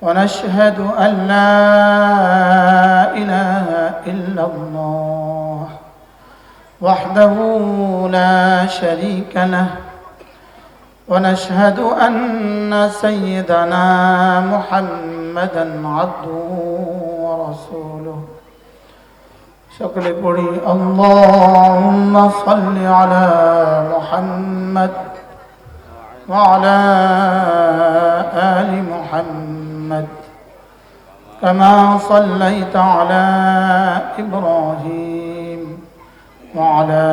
ونشهد أن لا إله إلا الله وحده لا شريك له ونشهد أن سيدنا محمدا عبده ورسوله شكر بوري اللهم صل على محمد وعلى آل محمد كما صليت على إبراهيم وعلى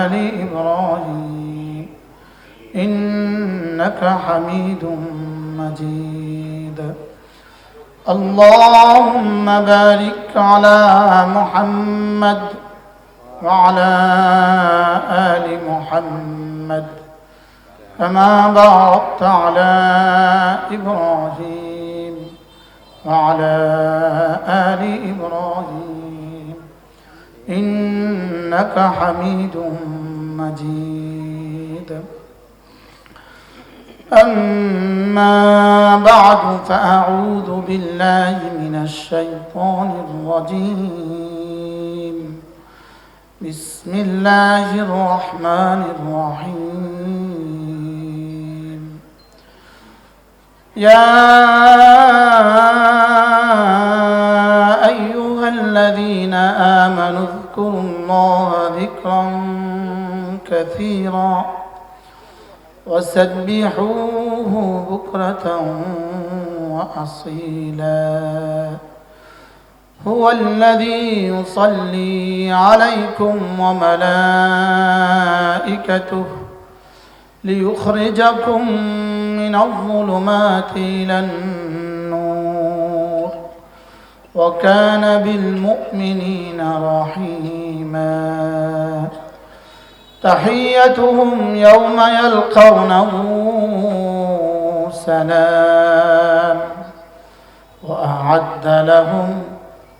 آل إبراهيم إنك حميد مجيد اللهم بارك على محمد وعلى آل محمد كما باركت على إبراهيم وعلى آل إبراهيم إنك حميد مجيد أما بعد فأعوذ بالله من الشيطان الرجيم بسم الله الرحمن الرحيم يا أيها الذين آمنوا اذكروا الله ذكرا كثيرا وسبحوه بكرة وأصيلا هو الذي يصلي عليكم وملائكته ليخرجكم من الظلمات إلى النور وكان بالمؤمنين رحيما تحيتهم يوم يلقونه سلام وأعد لهم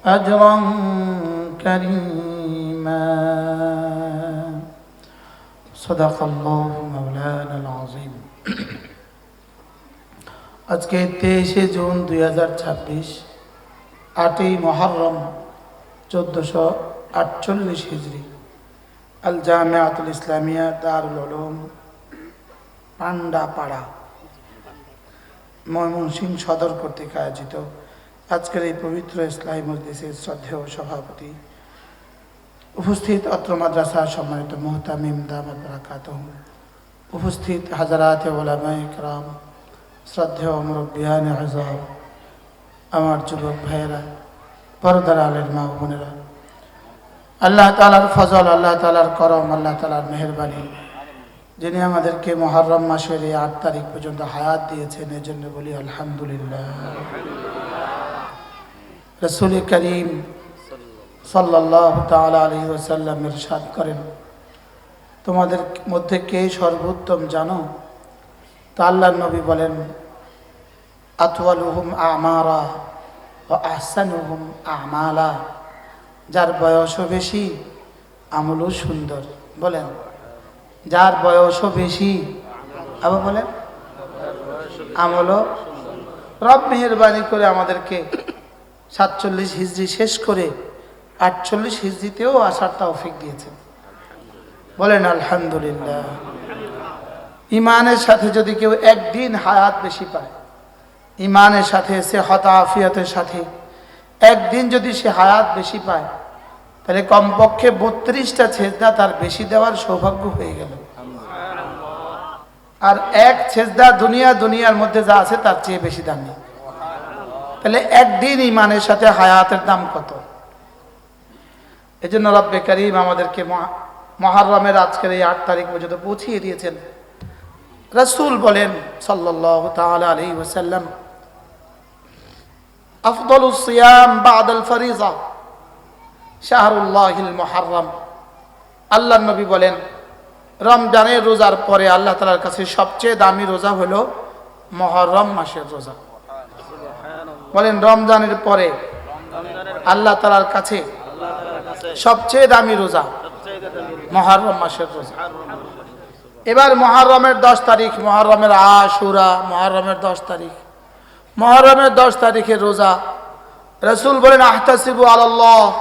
أجرا كريما صدق الله مولانا العظيم আজকে 23 জুন 2026 8ই মুহররম 1448 হিজরি আল জামিয়াতুল ইসলামিয়া দারুল উলুম পান্ডাপাড়া ময়মনসিংহ সদর কর্তৃক আয়োজিত আজকের এই পবিত্র ইসলামী মজলিসের শ্রদ্ধেয় সভাপতি উপস্থিত অত্র মাদ্রাসার সম্মানিত মুহতামিম দামাত বারাকাতুহুম উপস্থিত হাজারাত উলামায়ে কেরাম শ্রদ্ধেয় মুরব্বিয়ান আযম আমার যুবক ভাইয়েরা পর্দার আলের মা ও বোনেরা আল্লাহ তাআলার ফজল আল্লাহ তাআলার করম আল্লাহ তাআলার মেহেরবানি যিনি আমাদেরকে মুহররম মাসের এই 8 তারিখ পর্যন্ত হায়াত দিয়েছেন এর জন্য বলি আলহামদুলিল্লাহ রাসূল করিম সাল্লাল্লাহু তাআলা আলাইহি ওয়াসাল্লাম ইরশাদ করেন তোমাদের মধ্যে কে সর্বোত্তম জানো তা আল্লাহর নবী বলেন আতওয়ালুহুম আমারা ওয়া আহসানুহুম আমালা যার বয়সও বেশি আমলও সুন্দর বলেন যার বয়সও বেশি আবার বলেন আমলও রব মেহেরবানি করে আমাদেরকে 47 হিজরি শেষ করে 48 হিজরিতেও আসার তৌফিক দিয়েছেন বলেন আলহামদুলিল্লাহ ঈমানের সাথে যদি কেউ একদিন হায়াত বেশি পায় ঈমানের সাথে সেহত আফিয়তের সাথে একদিন যদি সে হায়াত বেশি পায় তাহলে কমপক্ষে 32টা সেজদা তার বেশি দেওয়ার সৌভাগ্য হয়ে গেল আর এক সেজদা দুনিয়ার মধ্যে যা আছে তার চেয়ে বেশি দামি তাহলে একদিন ঈমানের সাথে হায়াতের দাম কত এজন্য রব্বে কারীম আমাদেরকে মুহররমের আজকের এই 8 তারিখ পর্যন্ত পৌঁছিয়ে দিয়েছেন রাসূল বলেন সাল্লাল্লাহু তাআলা আলাইহি ওয়াসাল্লাম আফদালুস সিয়াম বা'দাল ফরিজা শাহরুল্লাহিল মুহররম আল্লাহর নবী বলেন রমজানের রোজার পরে আল্লাহ তাআলার কাছে সবচেয়ে দামি রোজা হলো মুহররম মাসের রোজা বলেন রমজানের পরে আল্লাহ তাআলার কাছে সবচেয়ে দামি রোজা মুহররম মাসের রোজা এবার মুহররমের 10 তারিখ মুহররমের আশুরা মুহররমের 10 তারিখ মুহররমের 10 তারিখের রোজা। রাসূল বলেন আহতাসিবু আলাল্লাহ